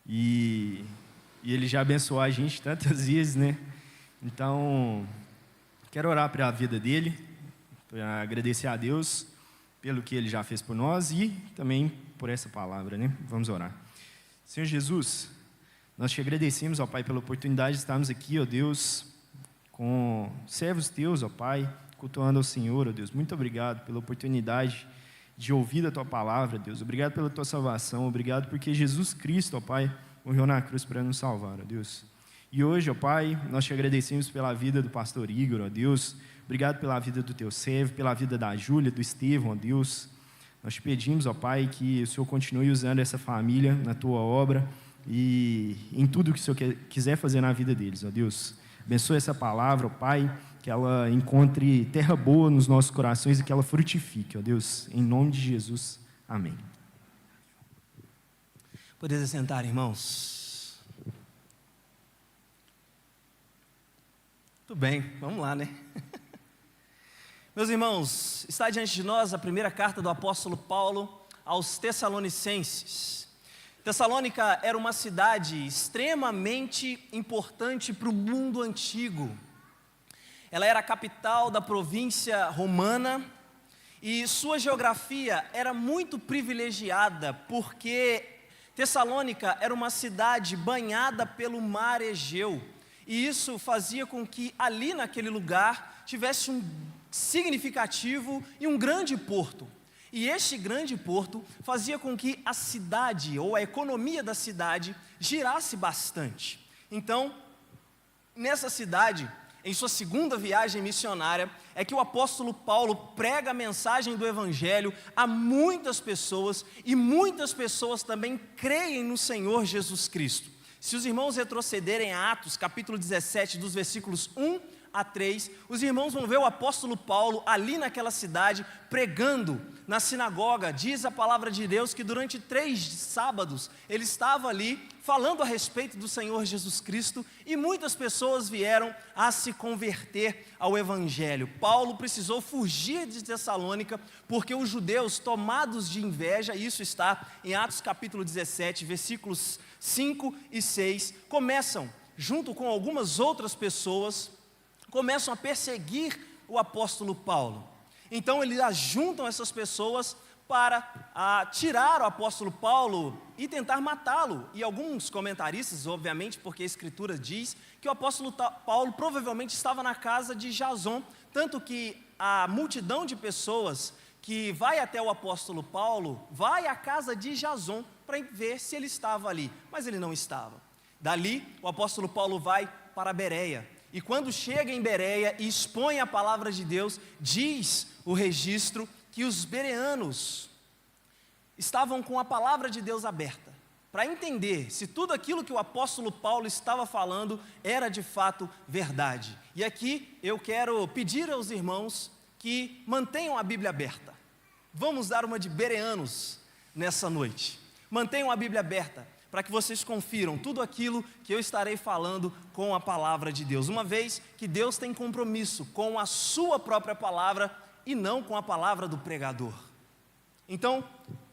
E Ele já abençoou a gente tantas vezes, né? Então, quero orar para a vida dele, para agradecer a Deus pelo que Ele já fez por nós e também por essa palavra, né? Vamos orar. Senhor Jesus, nós te agradecemos, ó Pai, pela oportunidade de estarmos aqui, ó Deus, com servos teus, ó Pai, cultuando ao Senhor, ó Deus. Muito obrigado pela oportunidade de ouvir a tua palavra, Deus. Obrigado pela tua salvação, obrigado porque Jesus Cristo, ó Pai, morreu na cruz para nos salvar, ó Deus. E hoje, ó Pai, nós te agradecemos pela vida do pastor Igor, ó Deus. Obrigado pela vida do teu servo, pela vida da Júlia, do Estevão, ó Deus. Nós te pedimos, ó Pai, que o Senhor continue usando essa família na tua obra e em tudo que o Senhor quiser fazer na vida deles, ó Deus. Abençoe essa palavra, ó Pai, que ela encontre terra boa nos nossos corações e que ela frutifique, ó Deus. Em nome de Jesus, amém. Podeis sentar, irmãos. Tudo bem, vamos lá, né? Meus irmãos, está diante de nós a primeira carta do apóstolo Paulo aos Tessalonicenses. Tessalônica era uma cidade extremamente importante para o mundo antigo. Ela era a capital da província romana e sua geografia era muito privilegiada, porque Tessalônica era uma cidade banhada pelo mar Egeu, e isso fazia com que ali naquele lugar tivesse um significativo e um grande porto. E este grande porto fazia com que a cidade, ou a economia da cidade, girasse bastante. Então, nessa cidade, em sua segunda viagem missionária, é que o apóstolo Paulo prega a mensagem do Evangelho a muitas pessoas, e muitas pessoas também creem no Senhor Jesus Cristo. Se os irmãos retrocederem a Atos, capítulo 17, dos versículos 1 a 3, os irmãos vão ver o apóstolo Paulo ali naquela cidade, pregando na sinagoga. Diz a palavra de Deus que durante 3 sábados, ele estava ali falando a respeito do Senhor Jesus Cristo, e muitas pessoas vieram a se converter ao Evangelho. Paulo precisou fugir de Tessalônica, porque os judeus, tomados de inveja, isso está em Atos capítulo 17, versículos 5 e 6, começam, junto com algumas outras pessoas, começam a perseguir o apóstolo Paulo. Então eles ajuntam essas pessoas para tirar o apóstolo Paulo e tentar matá-lo. E alguns comentaristas, obviamente, porque a Escritura diz que o apóstolo Paulo provavelmente estava na casa de Jason, tanto que a multidão de pessoas que vai até o apóstolo Paulo vai à casa de Jason para ver se ele estava ali, mas ele não estava. Dali, o apóstolo Paulo vai para Bereia. E quando chega em Bereia e expõe a palavra de Deus, diz o registro que os bereanos estavam com a palavra de Deus aberta, para entender se tudo aquilo que o apóstolo Paulo estava falando era de fato verdade. E aqui eu quero pedir aos irmãos que mantenham a Bíblia aberta. Vamos dar uma de bereanos nessa noite. Mantenham a Bíblia aberta, para que vocês confiram tudo aquilo que eu estarei falando com a palavra de Deus, uma vez que Deus tem compromisso com a sua própria palavra e não com a palavra do pregador. Então,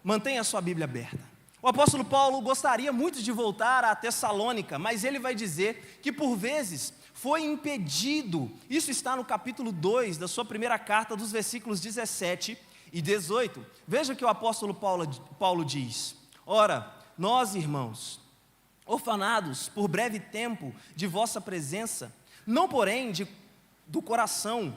mantenha a sua Bíblia aberta. O apóstolo Paulo gostaria muito de voltar a Tessalônica, mas ele vai dizer que por vezes foi impedido. Isso está no capítulo 2 da sua primeira carta, dos versículos 17 e 18. Veja o que o apóstolo Paulo diz: ora, nós, irmãos, orfanados por breve tempo de vossa presença, não porém do coração,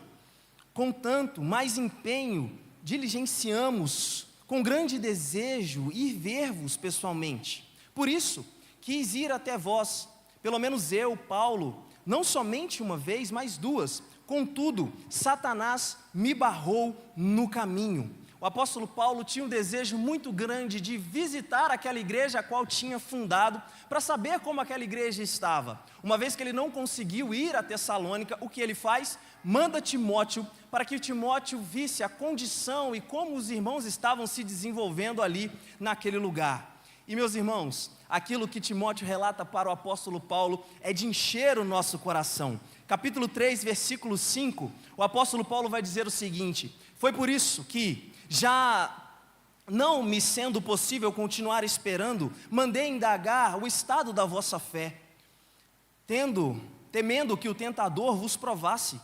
com tanto mais empenho, diligenciamos com grande desejo ir ver-vos pessoalmente. Por isso, quis ir até vós, pelo menos eu, Paulo, não somente uma vez, mas 2. Contudo, Satanás me barrou no caminho. O apóstolo Paulo tinha um desejo muito grande de visitar aquela igreja a qual tinha fundado, para saber como aquela igreja estava. Uma vez que ele não conseguiu ir a Tessalônica, o que ele faz? Manda Timóteo, para que Timóteo visse a condição e como os irmãos estavam se desenvolvendo ali naquele lugar. E meus irmãos, aquilo que Timóteo relata para o apóstolo Paulo é de encher o nosso coração. Capítulo 3, versículo 5, o apóstolo Paulo vai dizer o seguinte: foi por isso que, já não me sendo possível continuar esperando, mandei indagar o estado da vossa fé, temendo que o tentador vos provasse,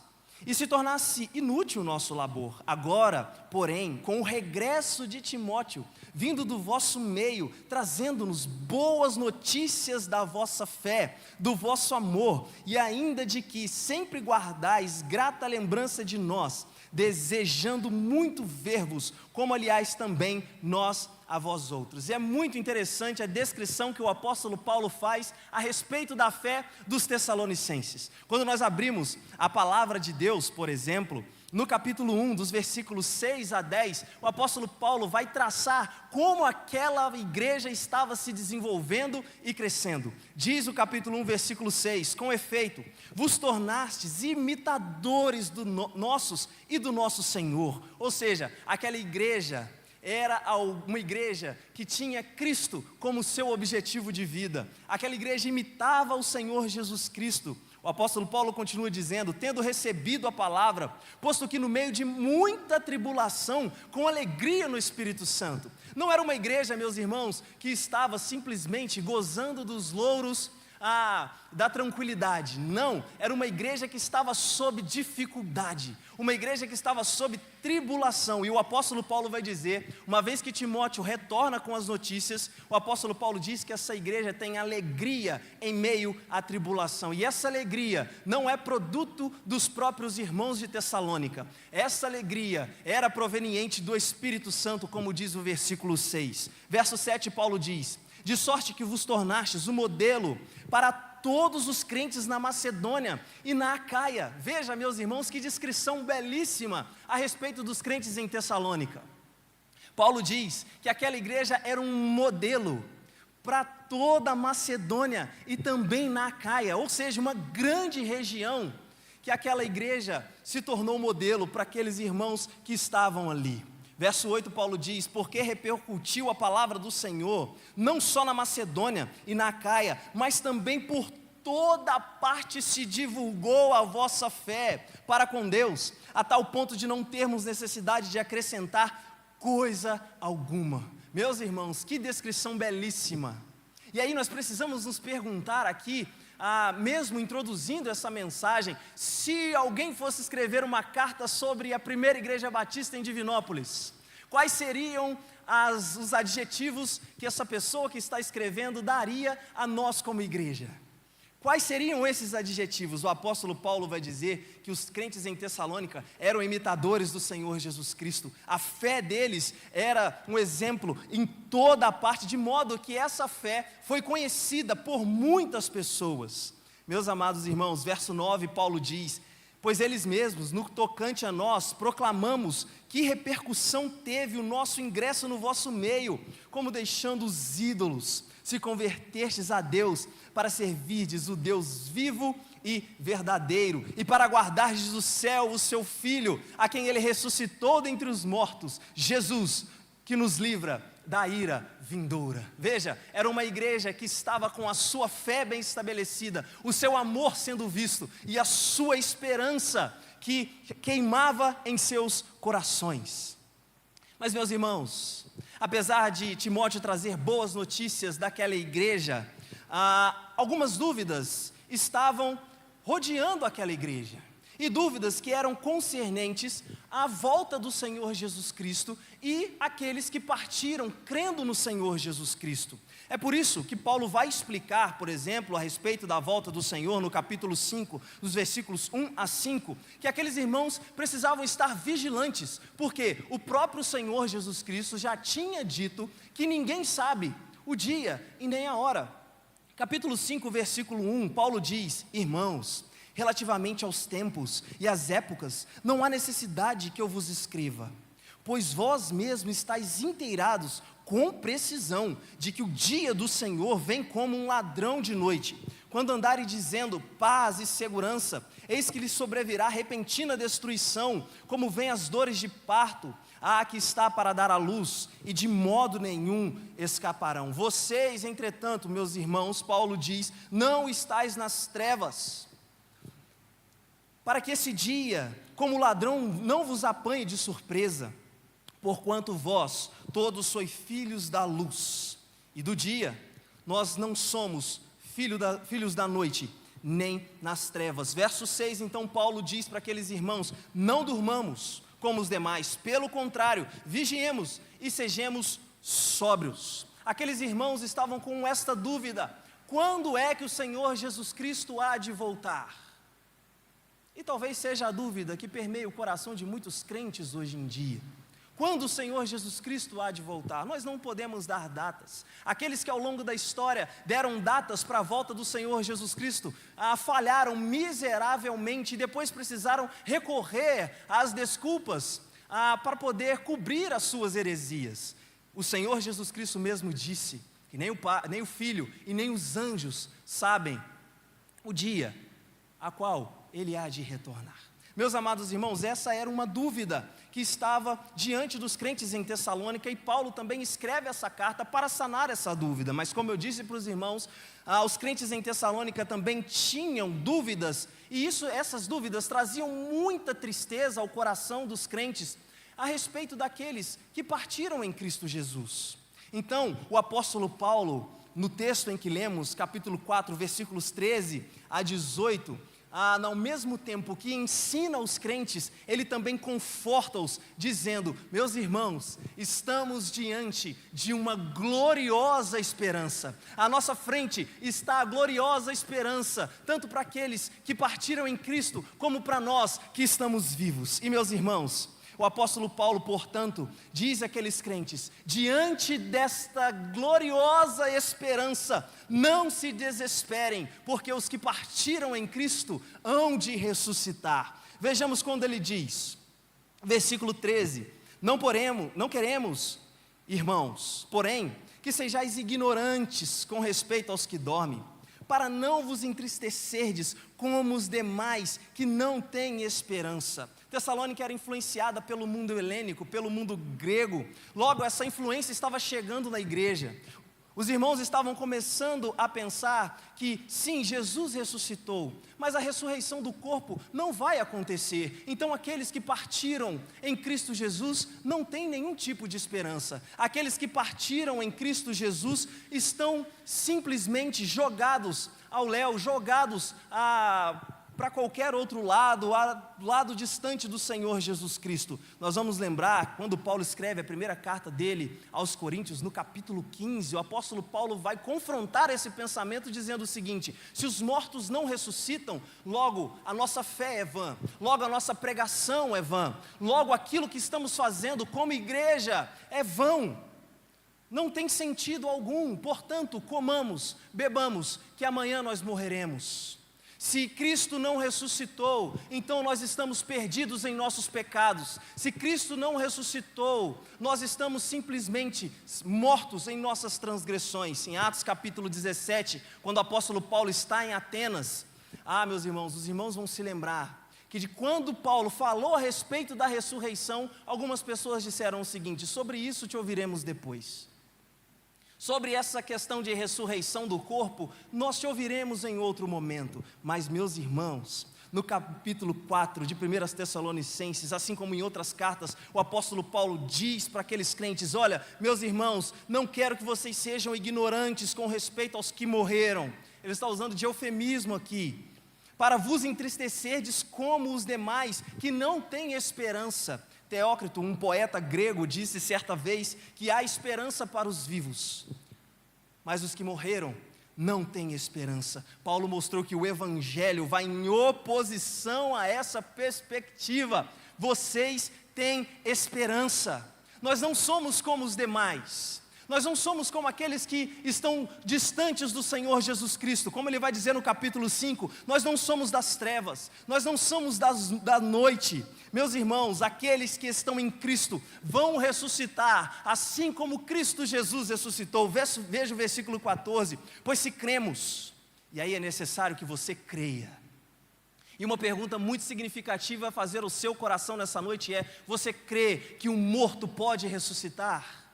e se tornasse inútil o nosso labor. Agora, porém, com o regresso de Timóteo, vindo do vosso meio, trazendo-nos boas notícias da vossa fé, do vosso amor, e ainda de que sempre guardais grata lembrança de nós, desejando muito ver-vos, como aliás também nós a vós outros. E é muito interessante a descrição que o apóstolo Paulo faz a respeito da fé dos Tessalonicenses. Quando nós abrimos a palavra de Deus, por exemplo, no capítulo 1, dos versículos 6 a 10, o apóstolo Paulo vai traçar como aquela igreja estava se desenvolvendo e crescendo. Diz o capítulo 1, versículo 6, com efeito, vos tornastes imitadores nossos e do nosso Senhor. Ou seja, aquela igreja era uma igreja que tinha Cristo como seu objetivo de vida. Aquela igreja imitava o Senhor Jesus Cristo. O apóstolo Paulo continua dizendo, tendo recebido a palavra, posto que no meio de muita tribulação, com alegria no Espírito Santo. Não era uma igreja, meus irmãos, que estava simplesmente gozando dos louros da tranquilidade. Não, era uma igreja que estava sob dificuldade, uma igreja que estava sob tribulação. E o apóstolo Paulo vai dizer, uma vez que Timóteo retorna com as notícias, o apóstolo Paulo diz que essa igreja tem alegria em meio à tribulação. E essa alegria não é produto dos próprios irmãos de Tessalônica. Essa alegria era proveniente do Espírito Santo, como diz o versículo 6. Verso 7, Paulo diz, de sorte que vos tornastes um modelo para todos os crentes na Macedônia e na Acaia. Veja, meus irmãos, que descrição belíssima a respeito dos crentes em Tessalônica. Paulo diz que aquela igreja era um modelo para toda a Macedônia e também na Acaia, ou seja, uma grande região que aquela igreja se tornou modelo para aqueles irmãos que estavam ali. Verso 8, Paulo diz, porque repercutiu a palavra do Senhor, não só na Macedônia e na Acaia, mas também por toda parte se divulgou a vossa fé para com Deus, a tal ponto de não termos necessidade de acrescentar coisa alguma. Meus irmãos, que descrição belíssima. E aí nós precisamos nos perguntar aqui, mesmo introduzindo essa mensagem, se alguém fosse escrever uma carta sobre a primeira igreja batista em Divinópolis, quais seriam os adjetivos que essa pessoa que está escrevendo daria a nós como igreja? Quais seriam esses adjetivos? O apóstolo Paulo vai dizer que os crentes em Tessalônica eram imitadores do Senhor Jesus Cristo. A fé deles era um exemplo em toda a parte, de modo que essa fé foi conhecida por muitas pessoas. Meus amados irmãos, verso 9, Paulo diz, pois eles mesmos, no tocante a nós, proclamamos que repercussão teve o nosso ingresso no vosso meio, como deixando os ídolos, se convertestes a Deus, para servirdes o Deus vivo e verdadeiro, e para guardardes do céu o seu Filho, a quem Ele ressuscitou dentre os mortos, Jesus, que nos livra da ira vindoura. Veja, era uma igreja que estava com a sua fé bem estabelecida, o seu amor sendo visto, e a sua esperança que queimava em seus corações. Mas, meus irmãos, apesar de Timóteo trazer boas notícias daquela igreja, algumas dúvidas estavam rodeando aquela igreja, e dúvidas que eram concernentes à volta do Senhor Jesus Cristo e aqueles que partiram crendo no Senhor Jesus Cristo. É por isso que Paulo vai explicar, por exemplo, a respeito da volta do Senhor, no capítulo 5, dos versículos 1 a 5, que aqueles irmãos precisavam estar vigilantes, porque o próprio Senhor Jesus Cristo já tinha dito que ninguém sabe o dia e nem a hora. Capítulo 5, versículo 1, Paulo diz, irmãos, relativamente aos tempos e às épocas, não há necessidade que eu vos escreva, pois vós mesmos estáis inteirados com precisão de que o dia do Senhor vem como um ladrão de noite. Quando andarem dizendo paz e segurança, eis que lhes sobrevirá repentina destruição, como vem as dores de parto, que está para dar à luz, e de modo nenhum escaparão. Vocês, entretanto, meus irmãos, Paulo diz, não estáis nas trevas, para que esse dia, como ladrão, não vos apanhe de surpresa. Porquanto vós todos sois filhos da luz e do dia, nós não somos filhos da noite, nem nas trevas. Verso 6, então Paulo diz para aqueles irmãos: não durmamos como os demais, pelo contrário, vigiemos e sejamos sóbrios. Aqueles irmãos estavam com esta dúvida: quando é que o Senhor Jesus Cristo há de voltar? E talvez seja a dúvida que permeia o coração de muitos crentes hoje em dia. Quando o Senhor Jesus Cristo há de voltar? Nós não podemos dar datas. Aqueles que ao longo da história deram datas para a volta do Senhor Jesus Cristo, falharam miseravelmente e depois precisaram recorrer às desculpas para poder cobrir as suas heresias. O Senhor Jesus Cristo mesmo disse que nem o Filho e nem os anjos sabem o dia a qual Ele há de retornar. Meus amados irmãos, essa era uma dúvida que estava diante dos crentes em Tessalônica, e Paulo também escreve essa carta para sanar essa dúvida. Mas como eu disse para os irmãos, os crentes em Tessalônica também tinham dúvidas, e essas dúvidas traziam muita tristeza ao coração dos crentes a respeito daqueles que partiram em Cristo Jesus. Então, o apóstolo Paulo, no texto em que lemos, capítulo 4, versículos 13 a 18, ao mesmo tempo que ensina os crentes, ele também conforta-os, dizendo: meus irmãos, estamos diante de uma gloriosa esperança. À nossa frente está a gloriosa esperança, tanto para aqueles que partiram em Cristo, como para nós que estamos vivos. E meus irmãos, o apóstolo Paulo, portanto, diz àqueles crentes: diante desta gloriosa esperança, não se desesperem, porque os que partiram em Cristo hão de ressuscitar. Vejamos quando ele diz, versículo 13: não queremos, irmãos, porém, que sejais ignorantes com respeito aos que dormem, para não vos entristecerdes como os demais que não têm esperança. Tessalônica era influenciada pelo mundo helênico, pelo mundo grego. Logo, essa influência estava chegando na igreja. Os irmãos estavam começando a pensar que, sim, Jesus ressuscitou, mas a ressurreição do corpo não vai acontecer. Então, aqueles que partiram em Cristo Jesus não têm nenhum tipo de esperança. Aqueles que partiram em Cristo Jesus estão simplesmente jogados ao léu, jogados para qualquer outro lado distante do Senhor Jesus Cristo. Nós vamos lembrar, quando Paulo escreve a primeira carta dele aos Coríntios, no capítulo 15, o apóstolo Paulo vai confrontar esse pensamento dizendo o seguinte: se os mortos não ressuscitam, logo a nossa fé é vã, logo a nossa pregação é vã, logo aquilo que estamos fazendo como igreja é vão. Não tem sentido algum, portanto, comamos, bebamos, que amanhã nós morreremos. Se Cristo não ressuscitou, então nós estamos perdidos em nossos pecados. Se Cristo não ressuscitou, nós estamos simplesmente mortos em nossas transgressões. Em Atos capítulo 17, quando o apóstolo Paulo está em Atenas, meus irmãos, os irmãos vão se lembrar que de quando Paulo falou a respeito da ressurreição, algumas pessoas disseram o seguinte: sobre isso te ouviremos depois. Sobre essa questão de ressurreição do corpo, nós te ouviremos em outro momento. Mas, meus irmãos, no capítulo 4 de 1 Tessalonicenses, assim como em outras cartas, o apóstolo Paulo diz para aqueles crentes: olha, meus irmãos, não quero que vocês sejam ignorantes com respeito aos que morreram. Ele está usando de eufemismo aqui. Para vos entristecerdes como os demais que não têm esperança. Teócrito, um poeta grego, disse certa vez que há esperança para os vivos, mas os que morreram não têm esperança. Paulo mostrou que o evangelho vai em oposição a essa perspectiva. Vocês têm esperança. Nós não somos como os demais. Nós não somos como aqueles que estão distantes do Senhor Jesus Cristo. Como ele vai dizer no capítulo 5, nós não somos das trevas, nós não somos da noite. Meus irmãos, aqueles que estão em Cristo vão ressuscitar, assim como Cristo Jesus ressuscitou. Veja o versículo 14: pois se cremos, e aí é necessário que você creia. E uma pergunta muito significativa a fazer ao seu coração nessa noite é: você crê que um morto pode ressuscitar?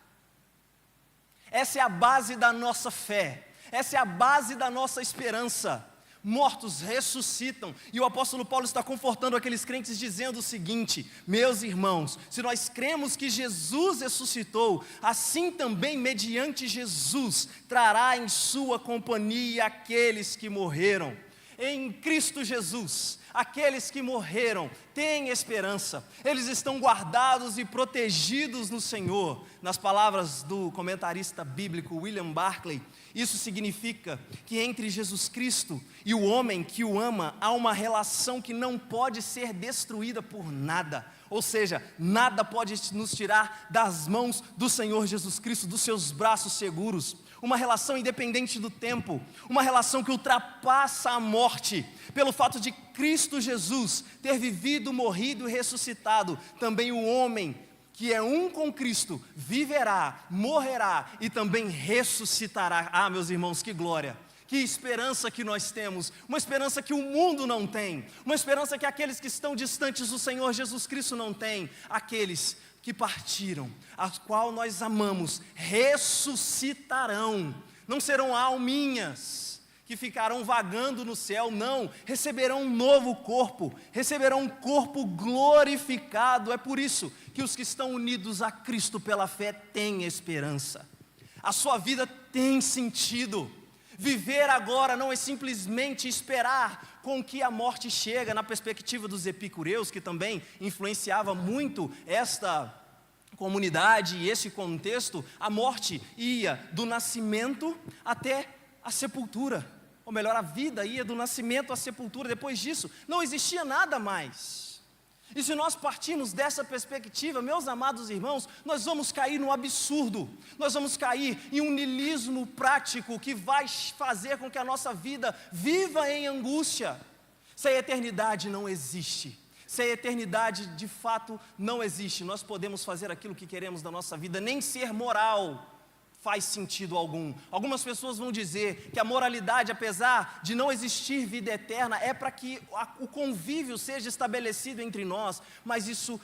Essa é a base da nossa fé, essa é a base da nossa esperança. mortos ressuscitam. E o apóstolo Paulo está confortando aqueles crentes dizendo o seguinte: meus irmãos, se nós cremos que Jesus ressuscitou, assim também mediante Jesus trará em sua companhia aqueles que morreram. Em Cristo Jesus, aqueles que morreram têm esperança, eles estão guardados e protegidos no Senhor. Nas palavras do comentarista bíblico William Barclay, isso significa que entre Jesus Cristo e o homem que o ama, há uma relação que não pode ser destruída por nada. Ou seja, nada pode nos tirar das mãos do Senhor Jesus Cristo, dos seus braços seguros. Uma relação independente do tempo, uma relação que ultrapassa a morte. Pelo fato de Cristo Jesus ter vivido, morrido e ressuscitado, também o homem que é um com Cristo viverá, morrerá e também ressuscitará. Ah, meus irmãos, que glória! Que esperança que nós temos, uma esperança que o mundo não tem, uma esperança que aqueles que estão distantes do Senhor Jesus Cristo não têm. Aqueles que partiram, a qual nós amamos, ressuscitarão, não serão alminhas que ficarão vagando no céu, não, receberão um novo corpo, receberão um corpo glorificado. É por isso que os que estão unidos a Cristo pela fé têm esperança, a sua vida tem sentido. Viver agora não é simplesmente esperar com que a morte chega. Na perspectiva dos epicureus, que também influenciava muito esta comunidade e esse contexto, a morte ia do nascimento até a sepultura, ou melhor, a vida ia do nascimento à sepultura. Depois disso, não existia nada mais. E se nós partirmos dessa perspectiva, meus amados irmãos, nós vamos cair no absurdo, nós vamos cair em um niilismo prático que vai fazer com que a nossa vida viva em angústia. Se a eternidade não existe, se a eternidade de fato não existe, nós podemos fazer aquilo que queremos da nossa vida, nem ser moral faz sentido algum. Algumas pessoas vão dizer que a moralidade, apesar de não existir vida eterna, é para que o convívio seja estabelecido entre nós, mas isso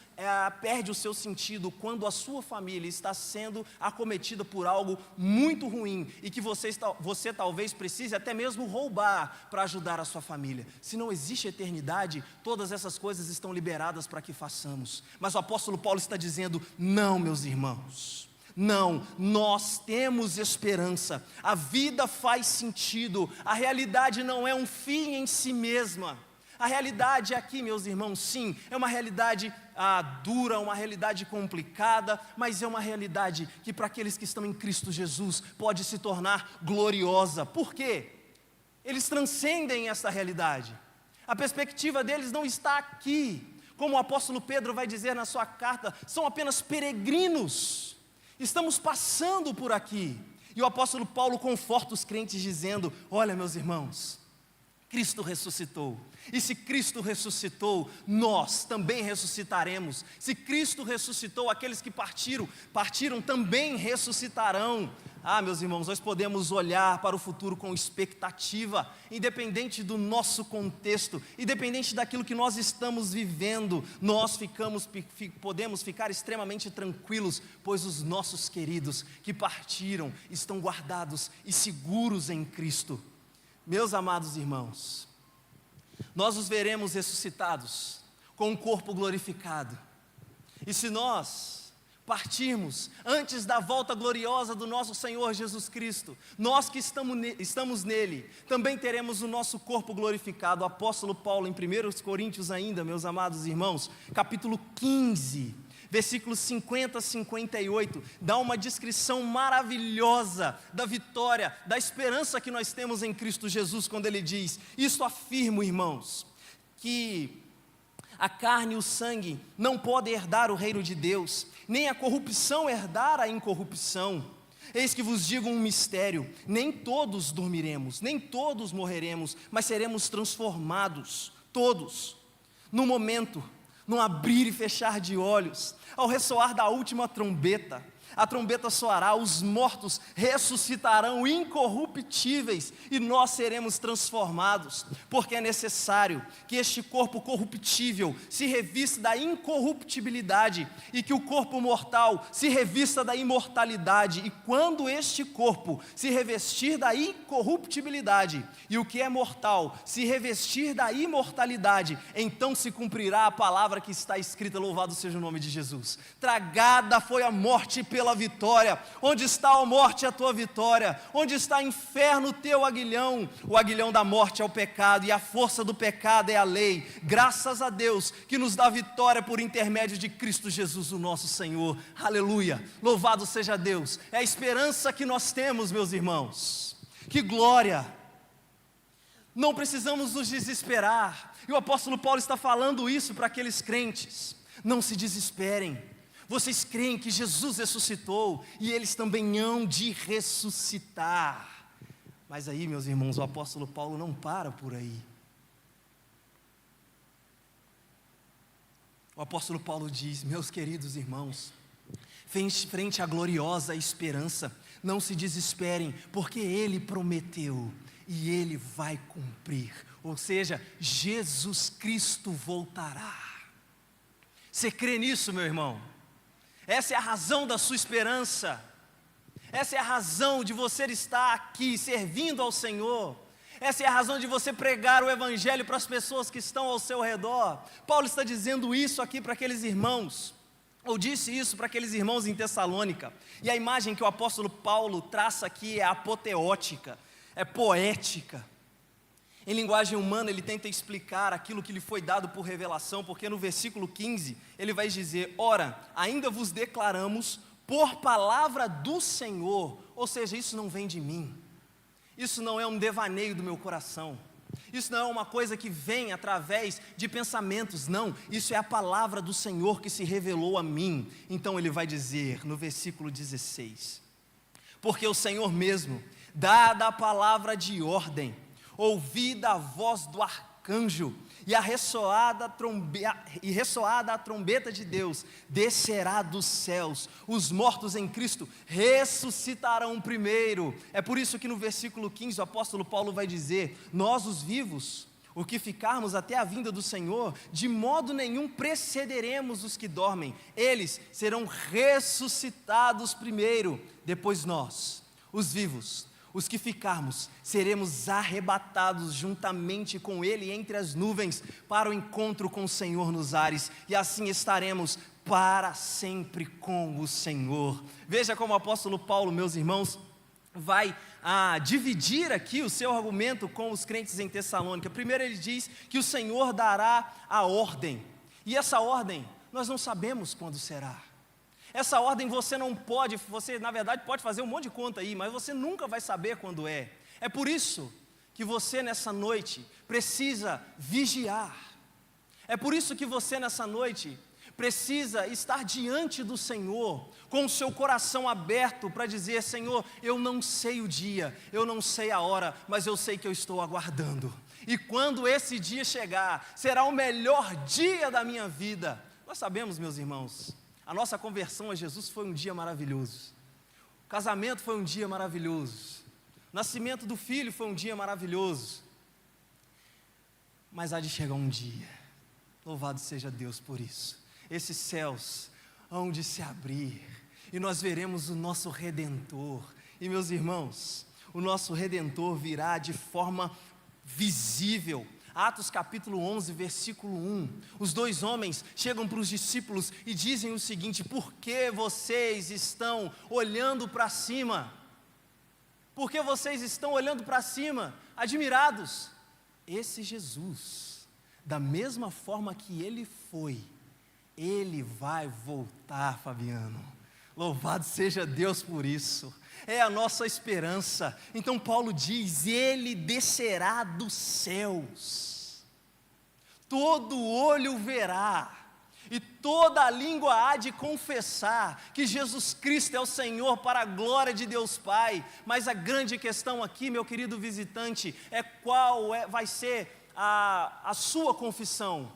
perde o seu sentido quando a sua família está sendo acometida por algo muito ruim e que você talvez precise até mesmo roubar para ajudar a sua família. Se não existe eternidade, todas essas coisas estão liberadas para que façamos. Mas o apóstolo Paulo está dizendo: não, meus irmãos, não, nós temos esperança, a vida faz sentido, a realidade não é um fim em si mesma. A realidade aqui, meus irmãos, sim, é uma realidade dura, uma realidade complicada, mas é uma realidade que para aqueles que estão em Cristo Jesus pode se tornar gloriosa. Por quê? Eles transcendem essa realidade, a perspectiva deles não está aqui. Como o apóstolo Pedro vai dizer na sua carta, são apenas peregrinos. Estamos passando por aqui. E o apóstolo Paulo conforta os crentes dizendo: olha, meus irmãos, Cristo ressuscitou. E se Cristo ressuscitou, nós também ressuscitaremos. Se Cristo ressuscitou, aqueles que partiram também ressuscitarão. Ah, meus irmãos, nós podemos olhar para o futuro com expectativa, independente do nosso contexto, independente daquilo que nós estamos vivendo, nós podemos ficar extremamente tranquilos, pois os nossos queridos que partiram estão guardados e seguros em Cristo. Meus amados irmãos, nós os veremos ressuscitados, com um corpo glorificado. E se nós partirmos antes da volta gloriosa do nosso Senhor Jesus Cristo, nós que estamos nele, também teremos o nosso corpo glorificado. O apóstolo Paulo, em 1 Coríntios ainda, meus amados irmãos, capítulo 15, versículos 50 a 58, dá uma descrição maravilhosa da vitória, da esperança que nós temos em Cristo Jesus, quando ele diz: isto afirmo, irmãos, que a carne e o sangue não podem herdar o reino de Deus, nem a corrupção herdar a incorrupção. Eis que vos digo um mistério: nem todos dormiremos, nem todos morreremos, mas seremos transformados, todos, no momento, num abrir e fechar de olhos, ao ressoar da última trombeta. a trombeta soará, os mortos ressuscitarão incorruptíveis e nós seremos transformados, porque é necessário que este corpo corruptível se revista da incorruptibilidade e que o corpo mortal se revista da imortalidade. E quando este corpo se revestir da incorruptibilidade e o que é mortal se revestir da imortalidade, então se cumprirá a palavra que está escrita, louvado seja o nome de Jesus: tragada foi a morte pela vitória. Onde está a morte, a tua vitória? Onde está inferno, o teu aguilhão? O aguilhão da morte é o pecado e a força do pecado é a lei. Graças a Deus que nos dá vitória por intermédio de Cristo Jesus, o nosso Senhor. Aleluia, louvado seja Deus. É a esperança que nós temos, meus irmãos. Que glória! Não precisamos nos desesperar, e o apóstolo Paulo está falando isso para aqueles crentes. Não se desesperem, vocês creem que Jesus ressuscitou, e eles também hão de ressuscitar. Mas aí, meus irmãos, o apóstolo Paulo não para por aí. O apóstolo Paulo diz: meus queridos irmãos, frente à gloriosa esperança, não se desesperem, porque Ele prometeu, e Ele vai cumprir. Ou seja, Jesus Cristo voltará. Você crê nisso, meu irmão? Essa é a razão da sua esperança. Essa é a razão de você estar aqui servindo ao Senhor. Essa é a razão de você pregar o Evangelho para as pessoas que estão ao seu redor. Paulo está dizendo isso aqui para aqueles irmãos, ou disse isso para aqueles irmãos em Tessalônica. E a imagem que o apóstolo Paulo traça aqui é apoteótica, é poética. Em linguagem humana, ele tenta explicar aquilo que lhe foi dado por revelação, porque no versículo 15, ele vai dizer: ora, ainda vos declaramos por palavra do Senhor. Ou seja, isso não vem de mim, isso não é um devaneio do meu coração, isso não é uma coisa que vem através de pensamentos, não, isso é a palavra do Senhor que se revelou a mim. Então ele vai dizer no versículo 16: porque o Senhor mesmo, dada a palavra de ordem, ouvida a voz do arcanjo e ressoada a trombeta de Deus, descerá dos céus, os mortos em Cristo ressuscitarão primeiro. É por isso que no versículo 15 o apóstolo Paulo vai dizer: nós os vivos, o que ficarmos até a vinda do Senhor, de modo nenhum precederemos os que dormem, eles serão ressuscitados primeiro, depois nós, os vivos, os que ficarmos, seremos arrebatados juntamente com Ele entre as nuvens, para o encontro com o Senhor nos ares, e assim estaremos para sempre com o Senhor. Veja como o apóstolo Paulo, meus irmãos, vai dividir aqui o seu argumento com os crentes em Tessalônica. Primeiro ele diz que o Senhor dará a ordem, e essa ordem nós não sabemos quando será. Essa ordem você não pode, você na verdade pode fazer um monte de conta aí, mas você nunca vai saber quando é. É por isso que você nessa noite precisa vigiar. É por isso que você nessa noite precisa estar diante do Senhor, com o seu coração aberto para dizer: Senhor, eu não sei o dia, eu não sei a hora, mas eu sei que eu estou aguardando. E quando esse dia chegar, será o melhor dia da minha vida. Nós sabemos, meus irmãos, a nossa conversão a Jesus foi um dia maravilhoso. O casamento foi um dia maravilhoso. O nascimento do filho foi um dia maravilhoso. Mas há de chegar um dia, louvado seja Deus por isso, esses céus hão de se abrir, e nós veremos o nosso Redentor. E meus irmãos, o nosso Redentor virá de forma visível. Atos capítulo 11, versículo 1, os dois homens chegam para os discípulos e dizem o seguinte: por que vocês estão olhando para cima? Por que vocês estão olhando para cima, admirados? Esse Jesus, da mesma forma que ele foi, ele vai voltar, Fabiano. Louvado seja Deus por isso. É a nossa esperança. Então Paulo diz: ele descerá dos céus, todo olho verá, e toda a língua há de confessar que Jesus Cristo é o Senhor, para a glória de Deus Pai. Mas a grande questão aqui, meu querido visitante, é qual vai ser a sua confissão.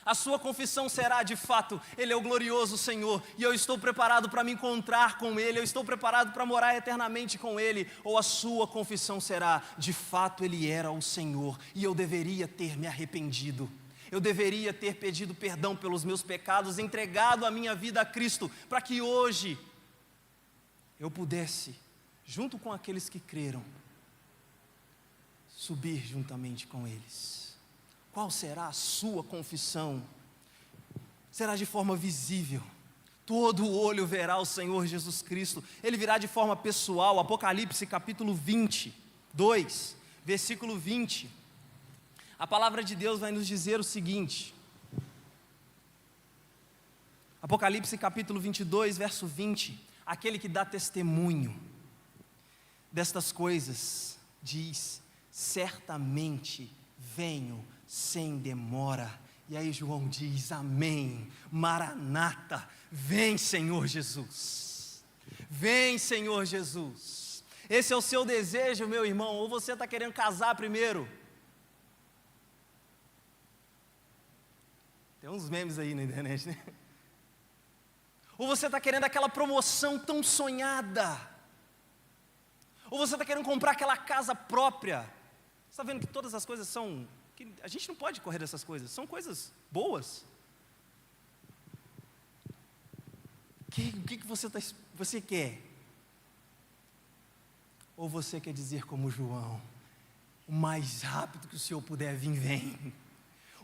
A sua confissão será, de fato, Ele é o glorioso Senhor, e eu estou preparado para me encontrar com Ele, eu estou preparado para morar eternamente com Ele. Ou a sua confissão será, de fato, Ele era o Senhor, e eu deveria ter me arrependido, eu deveria ter pedido perdão pelos meus pecados, entregado a minha vida a Cristo, para que hoje eu pudesse, junto com aqueles que creram, subir juntamente com eles. Qual será a sua confissão? Será de forma visível. Todo olho verá o Senhor Jesus Cristo. Ele virá de forma pessoal. Apocalipse capítulo 22, versículo 20. A palavra de Deus vai nos dizer o seguinte. Apocalipse capítulo 22, verso 20. Aquele que dá testemunho destas coisas diz: certamente venho sem demora. E aí João diz: amém, Maranata, vem Senhor Jesus, vem Senhor Jesus. Esse é o seu desejo, meu irmão, ou você está querendo casar primeiro? Tem uns memes aí na internet, né? Ou você está querendo aquela promoção tão sonhada? Ou você está querendo comprar aquela casa própria? Você está vendo que todas as coisas são... A gente não pode correr dessas coisas, são coisas boas. O que você quer? Ou você quer dizer como João: o mais rápido que o Senhor puder vir, vem.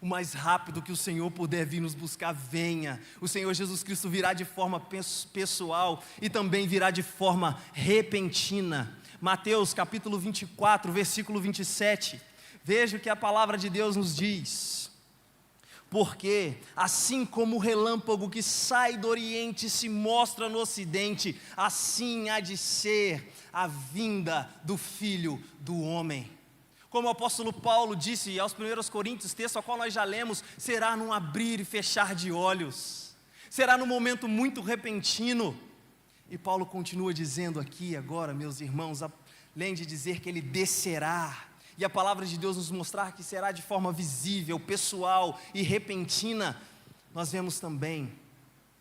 O mais rápido que o Senhor puder vir nos buscar, venha. O Senhor Jesus Cristo virá de forma pessoal e também virá de forma repentina. Mateus capítulo 24, versículo 27. Veja o que a palavra de Deus nos diz: porque assim como o relâmpago que sai do oriente se mostra no ocidente, assim há de ser a vinda do Filho do Homem. Como o apóstolo Paulo disse aos 1 Coríntios, texto ao qual nós já lemos, será num abrir e fechar de olhos, será num momento muito repentino. E Paulo continua dizendo aqui agora, meus irmãos, além de dizer que Ele descerá, e a palavra de Deus nos mostrar que será de forma visível, pessoal e repentina, nós vemos também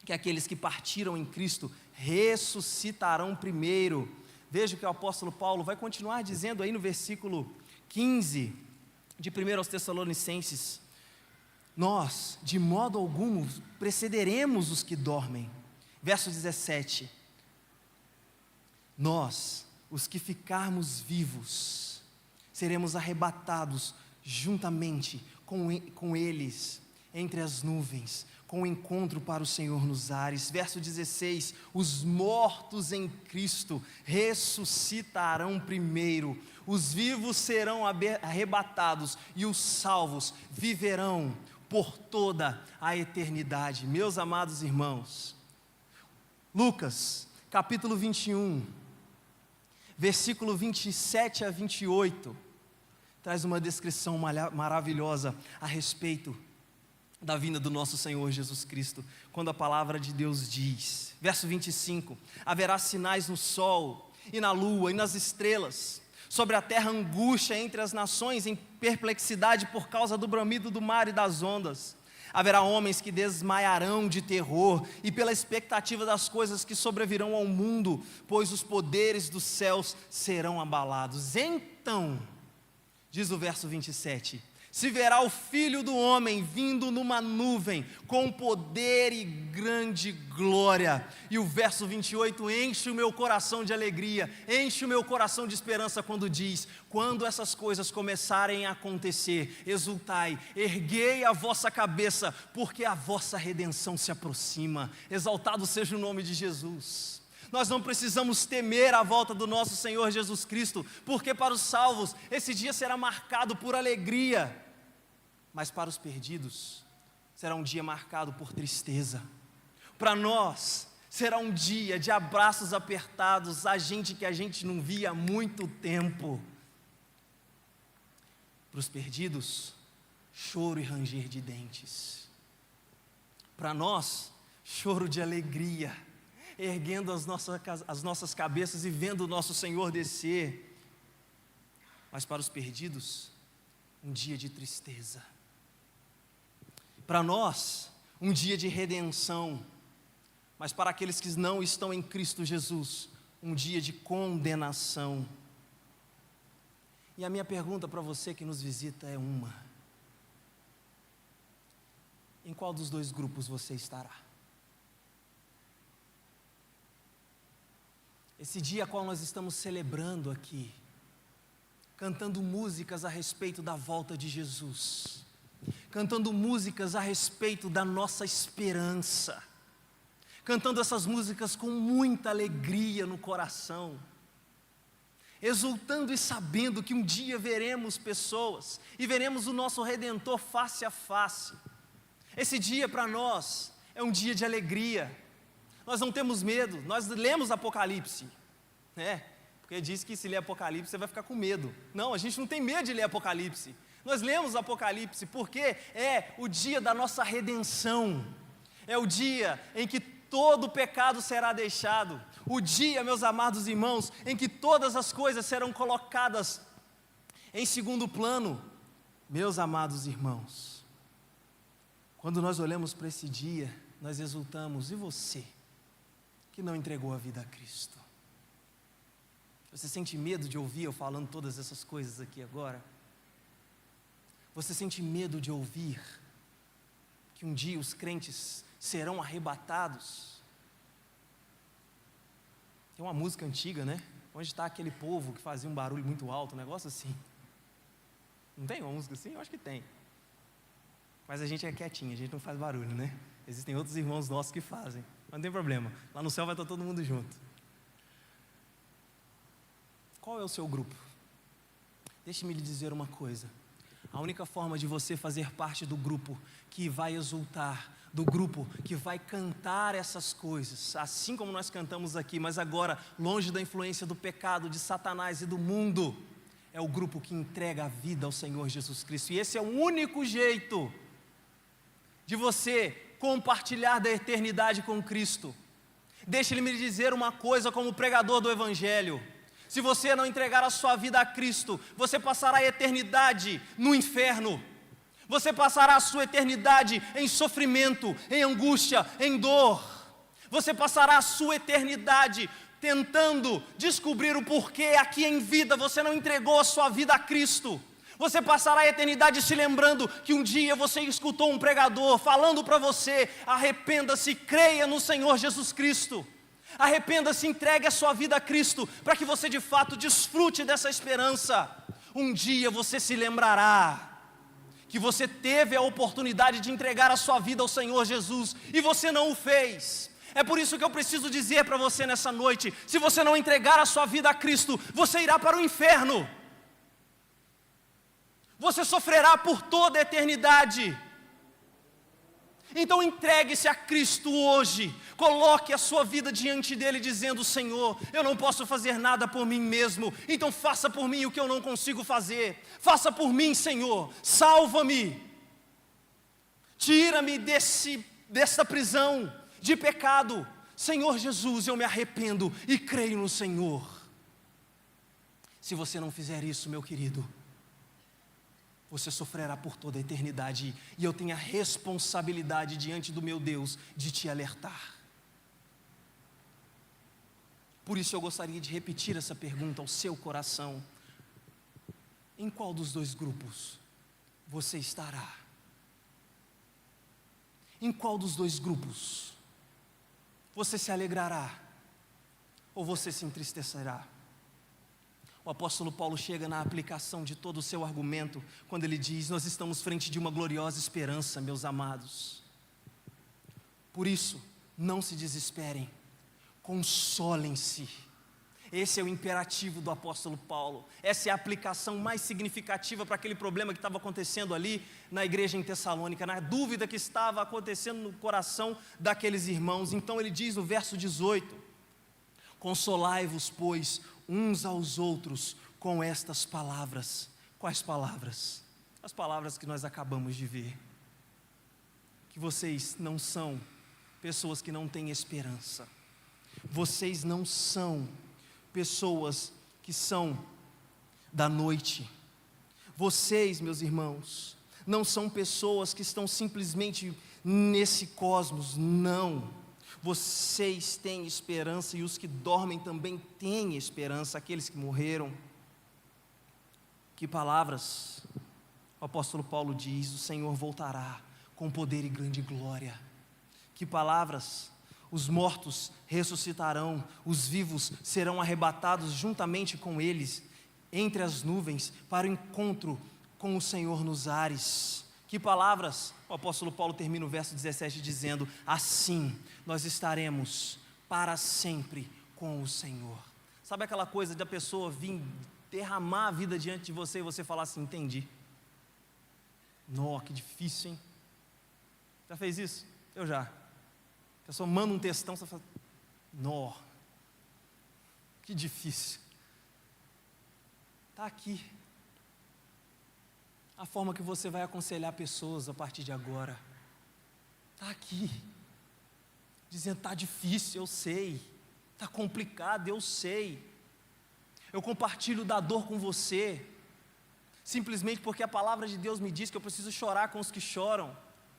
que aqueles que partiram em Cristo ressuscitarão primeiro. Veja o que o apóstolo Paulo vai continuar dizendo aí no versículo 15 de 1 aos Tessalonicenses: nós, de modo algum, precederemos os que dormem. Verso 17: nós, os que ficarmos vivos, seremos arrebatados juntamente com eles entre as nuvens, com o encontro para o Senhor nos ares. Verso 16: os mortos em Cristo ressuscitarão primeiro, os vivos serão arrebatados e os salvos viverão por toda a eternidade. Meus amados irmãos, Lucas capítulo 21, versículo 27 a 28, traz uma descrição maravilhosa a respeito da vinda do nosso Senhor Jesus Cristo, quando a palavra de Deus diz, verso 25: haverá sinais no sol, e na lua, e nas estrelas, sobre a terra angústia entre as nações, em perplexidade por causa do bramido do mar e das ondas. Haverá homens que desmaiarão de terror e pela expectativa das coisas que sobrevirão ao mundo, pois os poderes dos céus serão abalados. Então, diz o verso 27, se verá o Filho do Homem vindo numa nuvem, com poder e grande glória. E o verso 28 enche o meu coração de alegria, enche o meu coração de esperança quando diz: quando essas coisas começarem a acontecer, exultai, erguei a vossa cabeça, porque a vossa redenção se aproxima. Exaltado seja o nome de Jesus. Nós não precisamos temer a volta do nosso Senhor Jesus Cristo, porque para os salvos esse dia será marcado por alegria, mas para os perdidos será um dia marcado por tristeza. Para nós será um dia de abraços apertados, a gente que a gente não via há muito tempo. Para os perdidos, choro e ranger de dentes. Para nós, choro de alegria, erguendo as nossas cabeças e vendo o nosso Senhor descer. Mas para os perdidos, um dia de tristeza. Para nós, um dia de redenção, mas para aqueles que não estão em Cristo Jesus, um dia de condenação. E a minha pergunta para você que nos visita é uma: em qual dos dois grupos você estará? Esse dia a qual nós estamos celebrando aqui, cantando músicas a respeito da volta de Jesus, cantando músicas a respeito da nossa esperança, cantando essas músicas com muita alegria no coração, exultando e sabendo que um dia veremos pessoas e veremos o nosso Redentor face a face. Esse dia para nós é um dia de alegria. Nós não temos medo, nós lemos Apocalipse, né? Porque diz que se ler Apocalipse você vai ficar com medo. Não, a gente não tem medo de ler Apocalipse. Nós lemos Apocalipse porque é o dia da nossa redenção. É o dia em que todo o pecado será deixado. O dia, meus amados irmãos, em que todas as coisas serão colocadas em segundo plano. Meus amados irmãos, quando nós olhamos para esse dia, nós exultamos. E você, que não entregou a vida a Cristo? Você sente medo de ouvir eu falando todas essas coisas aqui agora? Você sente medo de ouvir que um dia os crentes serão arrebatados? Tem uma música antiga, né? Onde está aquele povo que fazia um barulho muito alto, um negócio assim. Não tem uma música assim? Eu acho que tem. Mas a gente é quietinho, a gente não faz barulho, né? Existem outros irmãos nossos que fazem. Mas não tem problema, lá no céu vai estar todo mundo junto. Qual é o seu grupo? Deixe-me lhe dizer uma coisa. A única forma de você fazer parte do grupo que vai exultar, do grupo que vai cantar essas coisas, assim como nós cantamos aqui, mas agora longe da influência do pecado, de Satanás e do mundo, é o grupo que entrega a vida ao Senhor Jesus Cristo. E esse é o único jeito de você compartilhar da eternidade com Cristo. Deixe-me lhe dizer uma coisa como pregador do Evangelho: se você não entregar a sua vida a Cristo, você passará a eternidade no inferno. Você passará a sua eternidade em sofrimento, em angústia, em dor. Você passará a sua eternidade tentando descobrir o porquê aqui em vida você não entregou a sua vida a Cristo. Você passará a eternidade se lembrando que um dia você escutou um pregador falando para você: arrependa-se, creia no Senhor Jesus Cristo. Arrependa-se, entregue a sua vida a Cristo, para que você de fato desfrute dessa esperança. Um dia você se lembrará que você teve a oportunidade de entregar a sua vida ao Senhor Jesus e você não o fez. É por isso que eu preciso dizer para você nessa noite: se você não entregar a sua vida a Cristo, você irá para o inferno. Você sofrerá por toda a eternidade. Então entregue-se a Cristo hoje, coloque a sua vida diante dele dizendo: Senhor, eu não posso fazer nada por mim mesmo, então faça por mim o que eu não consigo fazer. Faça por mim, Senhor, salva-me, tira-me dessa prisão de pecado. Senhor Jesus, eu me arrependo e creio no Senhor. Se você não fizer isso, meu querido, você sofrerá por toda a eternidade, e eu tenho a responsabilidade diante do meu Deus de te alertar. Por isso eu gostaria de repetir essa pergunta ao seu coração: em qual dos dois grupos você estará? Em qual dos dois grupos você se alegrará ou você se entristecerá? O apóstolo Paulo chega na aplicação de todo o seu argumento, quando ele diz: nós estamos frente de uma gloriosa esperança, meus amados. Por isso, não se desesperem, consolem-se. Esse é o imperativo do apóstolo Paulo. Essa é a aplicação mais significativa para aquele problema que estava acontecendo ali na igreja em Tessalônica, na dúvida que estava acontecendo no coração daqueles irmãos. Então ele diz no verso 18: consolai-vos, pois, uns aos outros com estas palavras. Quais palavras? As palavras que nós acabamos de ver. Que vocês não são pessoas que não têm esperança. Vocês não são pessoas que são da noite. Vocês, meus irmãos, não são pessoas que estão simplesmente nesse cosmos, não. Vocês têm esperança, e os que dormem também têm esperança, aqueles que morreram. Que palavras! O apóstolo Paulo diz: o Senhor voltará com poder e grande glória. Que palavras! Os mortos ressuscitarão, os vivos serão arrebatados juntamente com eles, entre as nuvens, para o encontro com o Senhor nos ares. Que palavras! O apóstolo Paulo termina o verso 17 dizendo: assim nós estaremos para sempre com o Senhor. Sabe aquela coisa de a pessoa vir derramar a vida diante de você e você falar assim: entendi. Nó, que difícil, hein? Já fez isso? Eu já. A pessoa manda um textão, você fala: nó, que difícil. Está aqui a forma que você vai aconselhar pessoas a partir de agora. Está aqui, dizendo: está difícil, eu sei, está complicado, eu sei. Eu compartilho da dor com você, simplesmente porque a palavra de Deus me diz que eu preciso chorar com os que choram.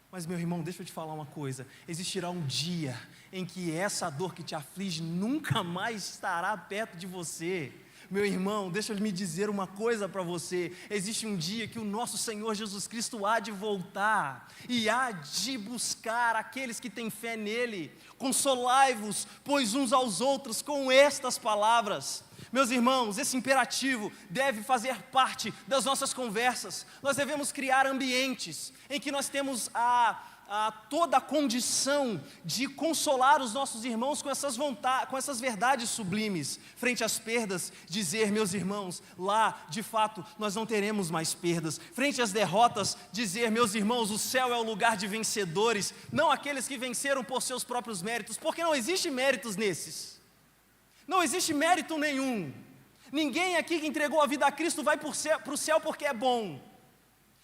Mas, meu irmão, deixa eu te falar uma coisa: existirá um dia em que essa dor que te aflige nunca mais estará perto de você. Meu irmão, deixa eu me dizer uma coisa para você: existe um dia que o nosso Senhor Jesus Cristo há de voltar, e há de buscar aqueles que têm fé nele. Consolai-vos, pois uns aos outros, com estas palavras. Meus irmãos, esse imperativo deve fazer parte das nossas conversas. Nós devemos criar ambientes em que nós temos toda a condição de consolar os nossos irmãos com essas verdades sublimes. Frente às perdas, dizer: meus irmãos, lá de fato nós não teremos mais perdas. Frente às derrotas, dizer: meus irmãos, o céu é o lugar de vencedores, não aqueles que venceram por seus próprios méritos, porque não existe méritos nesses. Não existe mérito nenhum. Ninguém aqui que entregou a vida a Cristo vai para o céu porque é bom.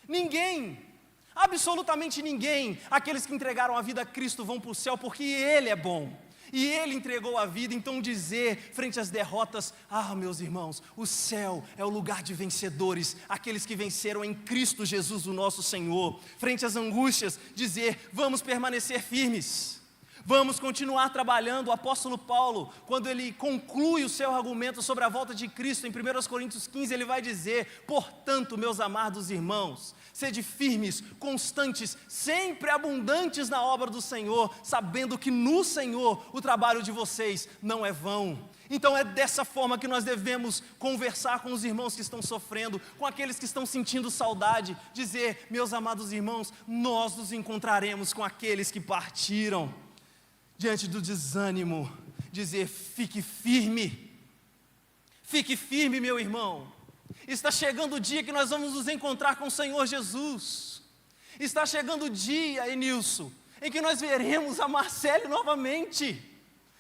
Ninguém, absolutamente ninguém. Aqueles que entregaram a vida a Cristo vão para o céu porque Ele é bom, e Ele entregou a vida. Então dizer frente às derrotas: meus irmãos, o céu é o lugar de vencedores, aqueles que venceram em Cristo Jesus o nosso Senhor. Frente às angústias, dizer: vamos permanecer firmes, vamos continuar trabalhando. O apóstolo Paulo, quando ele conclui o seu argumento sobre a volta de Cristo, em 1 Coríntios 15, ele vai dizer: portanto, meus amados irmãos, sede firmes, constantes, sempre abundantes na obra do Senhor, sabendo que no Senhor o trabalho de vocês não é vão. Então é dessa forma que nós devemos conversar com os irmãos que estão sofrendo, com aqueles que estão sentindo saudade, dizer: meus amados irmãos, nós nos encontraremos com aqueles que partiram. Diante do desânimo, dizer: fique firme, meu irmão. Está chegando o dia que nós vamos nos encontrar com o Senhor Jesus. Está chegando o dia, Enilson, em que nós veremos a Marcele novamente.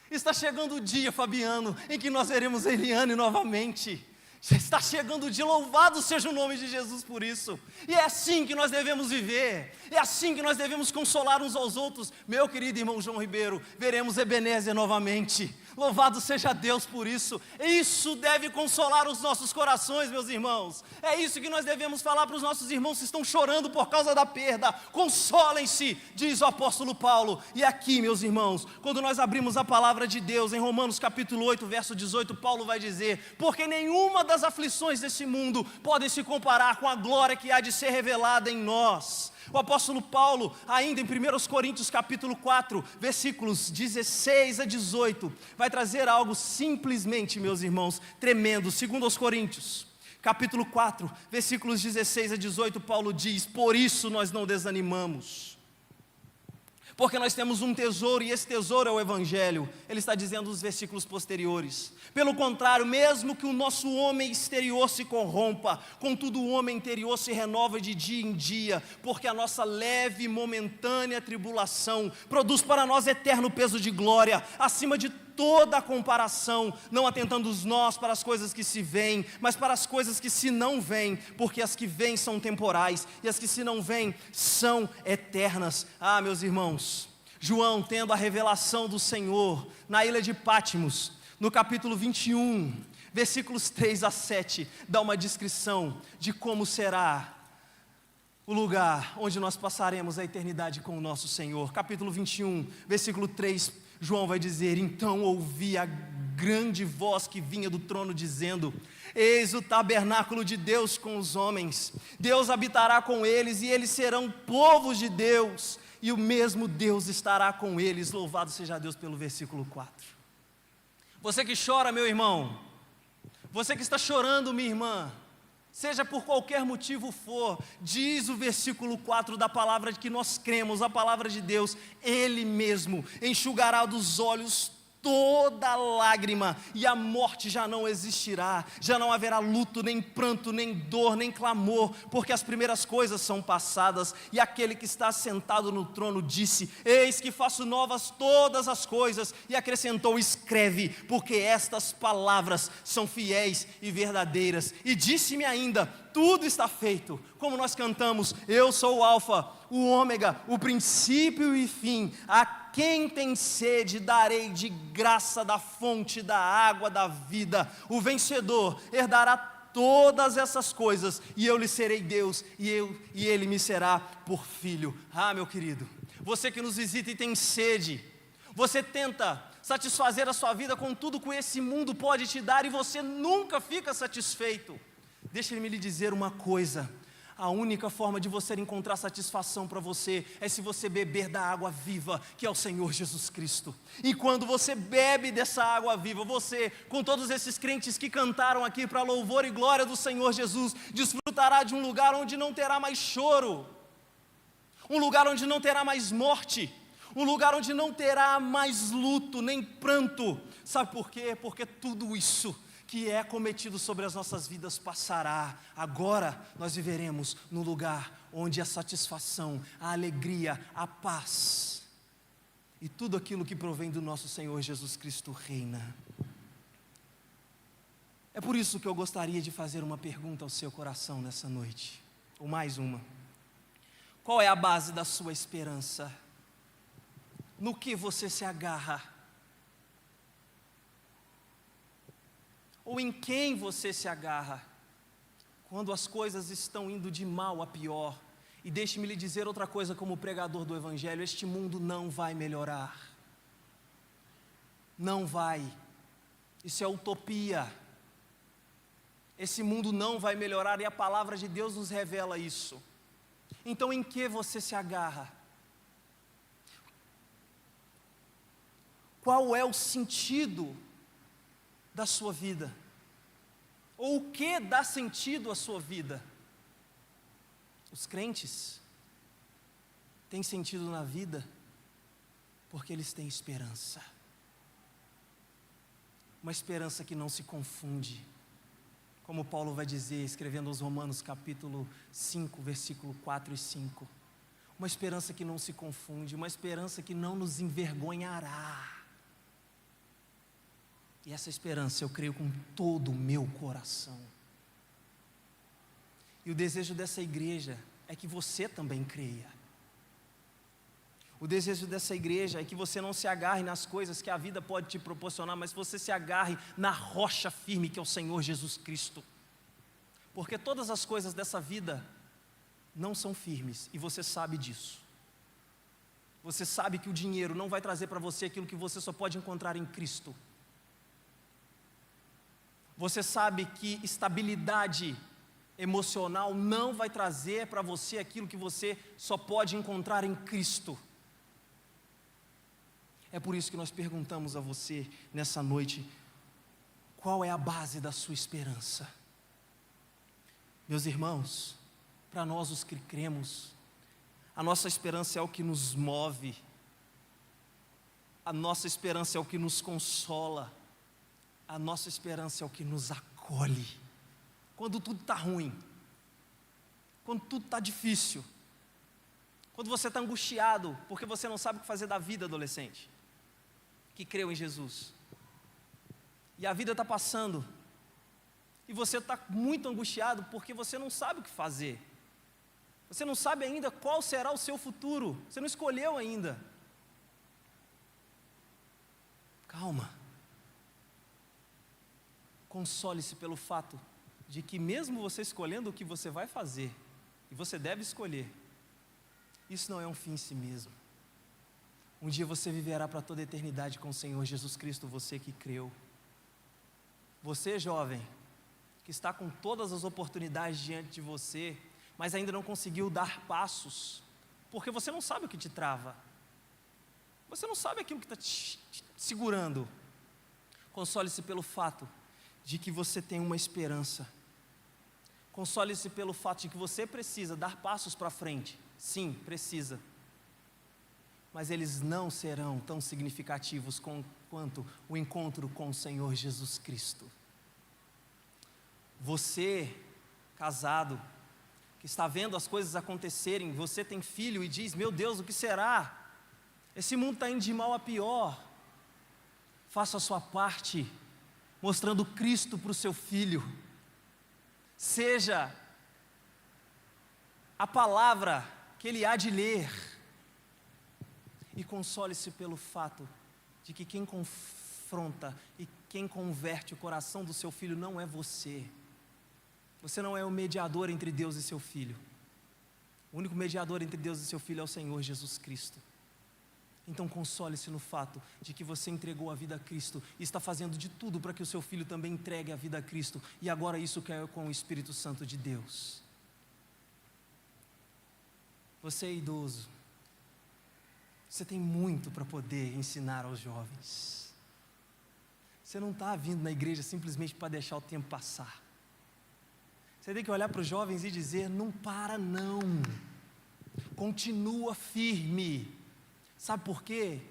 Está chegando o dia, Fabiano, em que nós veremos a Eliane novamente. Está chegando o dia, louvado seja o nome de Jesus por isso. E é assim que nós devemos viver, é assim que nós devemos consolar uns aos outros. Meu querido irmão João Ribeiro, veremos Ebenezer novamente. Louvado seja Deus por isso. Isso deve consolar os nossos corações, meus irmãos. É isso que nós devemos falar para os nossos irmãos que estão chorando por causa da perda. Consolem-se, diz o apóstolo Paulo. E aqui, meus irmãos, quando nós abrimos a palavra de Deus em Romanos capítulo 8, verso 18, Paulo vai dizer: porque nenhuma das aflições desse mundo podem se comparar com a glória que há de ser revelada em nós. O apóstolo Paulo, ainda em 1 Coríntios capítulo 4, versículos 16 a 18, vai trazer algo simplesmente, meus irmãos, tremendo. 2 Coríntios capítulo 4, versículos 16 a 18, Paulo diz: por isso nós não desanimamos, porque nós temos um tesouro, e esse tesouro é o Evangelho. Ele está dizendo nos versículos posteriores: pelo contrário, mesmo que o nosso homem exterior se corrompa, contudo o homem interior se renova de dia em dia, porque a nossa leve e momentânea tribulação produz para nós eterno peso de glória, acima de toda a comparação, não atentando nós para as coisas que se veem, mas para as coisas que se não veem, porque as que vêm são temporais, e as que se não veem são eternas. Meus irmãos, João, tendo a revelação do Senhor na ilha de Patmos, no capítulo 21, versículos 3 a 7, dá uma descrição de como será o lugar onde nós passaremos a eternidade com o nosso Senhor. Capítulo 21, versículo 3, João vai dizer: então ouvi a grande voz que vinha do trono dizendo: eis o tabernáculo de Deus com os homens, Deus habitará com eles e eles serão povos de Deus, e o mesmo Deus estará com eles. Louvado seja Deus pelo versículo 4. Você que chora, meu irmão, você que está chorando, minha irmã, seja por qualquer motivo for, diz o versículo 4 da palavra de que nós cremos, a palavra de Deus: Ele mesmo enxugará dos olhos toda lágrima, e a morte já não existirá, já não haverá luto, nem pranto, nem dor, nem clamor, porque as primeiras coisas são passadas. E aquele que está sentado no trono disse: eis que faço novas todas as coisas, e acrescentou: escreve, porque estas palavras são fiéis e verdadeiras. E disse-me ainda: tudo está feito. Como nós cantamos: eu sou o alfa, o ômega, o princípio e fim. A quem tem sede darei de graça da fonte da água da vida. O vencedor herdará todas essas coisas, e eu lhe serei Deus, e ele me será por filho. Ah, meu querido, você que nos visita e tem sede, você tenta satisfazer a sua vida com tudo que esse mundo pode te dar, e você nunca fica satisfeito. Deixe-me lhe dizer uma coisa: a única forma de você encontrar satisfação para você é se você beber da água viva, que é o Senhor Jesus Cristo. E quando você bebe dessa água viva, você, com todos esses crentes que cantaram aqui para louvor e glória do Senhor Jesus, desfrutará de um lugar onde não terá mais choro, um lugar onde não terá mais morte, um lugar onde não terá mais luto, nem pranto. Sabe por quê? Porque tudo isso que é cometido sobre as nossas vidas passará. Agora nós viveremos no lugar onde a satisfação, a alegria, a paz e tudo aquilo que provém do nosso Senhor Jesus Cristo reina. É por isso que eu gostaria de fazer uma pergunta ao seu coração nessa noite, ou mais uma: qual é a base da sua esperança? No que você se agarra? Ou em quem você se agarra quando as coisas estão indo de mal a pior? E deixe-me lhe dizer outra coisa, como pregador do Evangelho: este mundo não vai melhorar, não vai. Isso é utopia. Esse mundo não vai melhorar, e a palavra de Deus nos revela isso. Então, em que você se agarra? Qual é o sentido da sua vida? Ou o que dá sentido à sua vida? Os crentes têm sentido na vida porque eles têm esperança, uma esperança que não se confunde, como Paulo vai dizer, escrevendo aos Romanos capítulo 5, versículo 4 e 5, uma esperança que não se confunde, uma esperança que não nos envergonhará. E essa esperança eu creio com todo o meu coração. E o desejo dessa igreja é que você também creia. O desejo dessa igreja é que você não se agarre nas coisas que a vida pode te proporcionar, mas você se agarre na rocha firme que é o Senhor Jesus Cristo. Porque todas as coisas dessa vida não são firmes, e você sabe disso. Você sabe que o dinheiro não vai trazer para você aquilo que você só pode encontrar em Cristo. Você sabe que estabilidade emocional não vai trazer para você aquilo que você só pode encontrar em Cristo. É por isso que nós perguntamos a você nessa noite: qual é a base da sua esperança? Meus irmãos, para nós os que cremos, a nossa esperança é o que nos move, a nossa esperança é o que nos consola, a nossa esperança é o que nos acolhe. Quando tudo está ruim, quando tudo está difícil, quando você está angustiado, porque você não sabe o que fazer da vida, adolescente, que creu em Jesus, e a vida está passando, e você está muito angustiado, porque você não sabe o que fazer, você não sabe ainda qual será o seu futuro, você não escolheu ainda. Calma. Console-se pelo fato de que mesmo você escolhendo o que você vai fazer e você deve escolher, isso não é um fim em si mesmo. Um dia você viverá para toda a eternidade com o Senhor Jesus Cristo, você que creu. Você, jovem, que está com todas as oportunidades diante de você, mas ainda não conseguiu dar passos, porque você não sabe o que te trava, você não sabe aquilo que está te segurando. Console-se pelo fato de que você tem uma esperança. Console-se pelo fato de que você precisa dar passos para frente. Sim, precisa. Mas eles não serão tão significativos quanto o encontro com o Senhor Jesus Cristo. Você, casado, que está vendo as coisas acontecerem, você tem filho e diz: meu Deus, o que será? Esse mundo está indo de mal a pior. Faça a sua parte, mostrando Cristo para o seu filho. Seja a palavra que ele há de ler. E console-se pelo fato de que quem confronta e quem converte o coração do seu filho não é você. Você não é o mediador entre Deus e seu filho. O único mediador entre Deus e seu filho é o Senhor Jesus Cristo. Então console-se no fato de que você entregou a vida a Cristo e está fazendo de tudo para que o seu filho também entregue a vida a Cristo. E agora isso quer com o Espírito Santo de Deus. Você é idoso. Você tem muito para poder ensinar aos jovens. Você não está vindo na igreja simplesmente para deixar o tempo passar. Você tem que olhar para os jovens e dizer: não para não, continua firme. Sabe por quê?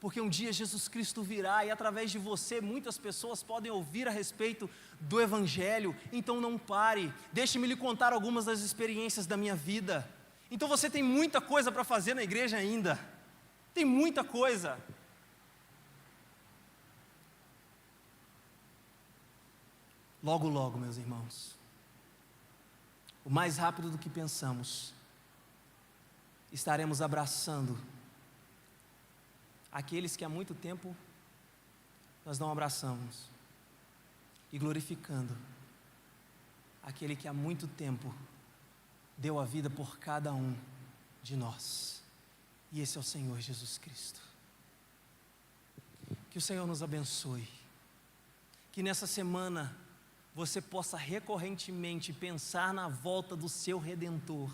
Porque um dia Jesus Cristo virá e através de você muitas pessoas podem ouvir a respeito do Evangelho. Então não pare, deixe-me lhe contar algumas das experiências da minha vida. Então você tem muita coisa para fazer na igreja ainda. Tem muita coisa. Logo, logo, meus irmãos, o mais rápido do que pensamos, estaremos abraçando aqueles que há muito tempo nós não abraçamos, e glorificando aquele que há muito tempo deu a vida por cada um de nós. E esse é o Senhor Jesus Cristo. Que o Senhor nos abençoe. Que nessa semana você possa recorrentemente pensar na volta do seu Redentor.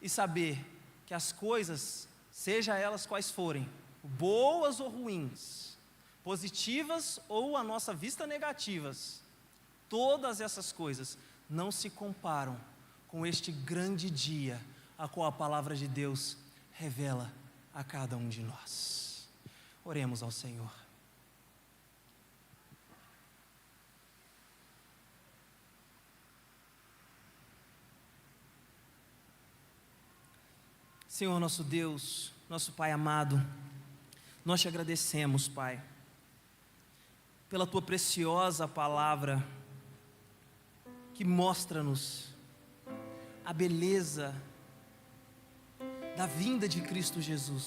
E saber que as coisas, seja elas quais forem, boas ou ruins, positivas ou à nossa vista negativas, todas essas coisas não se comparam com este grande dia, a qual a palavra de Deus revela a cada um de nós. Oremos ao Senhor. Senhor nosso Deus, nosso Pai amado, nós te agradecemos, Pai, pela tua preciosa palavra, que mostra-nos a beleza da vinda de Cristo Jesus.